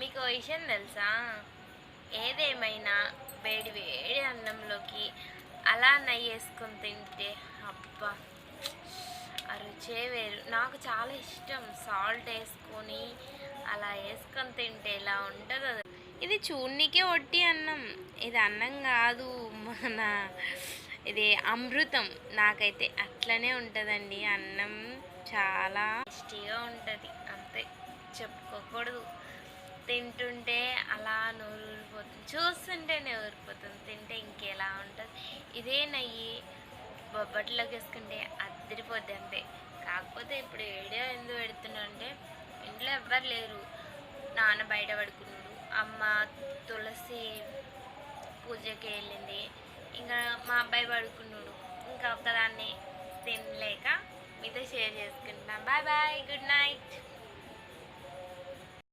మీకు ఓ విషయం తెలుసా? ఏదేమైనా వేడి వేడి అన్నంలోకి అలా నెయ్యేసుకొని తింటే అబ్బా! ఆ రుచే వేరు. నాకు చాలా ఇష్టం సాల్ట్ వేసుకొని అలా వేసుకొని తింటే ఎలా ఉంటుందో ఇది చూడ్నీకే ఒట్టి అన్నం. ఇది అన్నం కాదు, మన ఇది అమృతం. నాకైతే అట్లనే ఉంటుందండి అన్నం. చాలా టేస్టీగా ఉంటుంది అంతే, చెప్పుకోకూడదు. తింటుంటే అలా నోరు ఊరిపోతుంది, చూస్తుంటేనే ఊరిపోతుంది, తింటే ఇంకెలా ఉంటుంది. ఇదే నెయ్యి బొబ్బట్లోకి వేసుకుంటే అద్దరిపోద్ది అంతే. కాకపోతే ఇప్పుడు వీడియో ఎందుకు పెడుతున్నా అంటే ఇంట్లో ఎవ్వరు లేరు, నాన్న బయట పడుకున్నాడు, అమ్మ తులసి పూజకి వెళ్ళింది, ఇంకా మా అబ్బాయి పడుకున్నాడు. ఇంకా ఒక్కదాన్ని తినలేక మీతో షేర్ చేసుకుంటున్నాను. Bye bye, good night.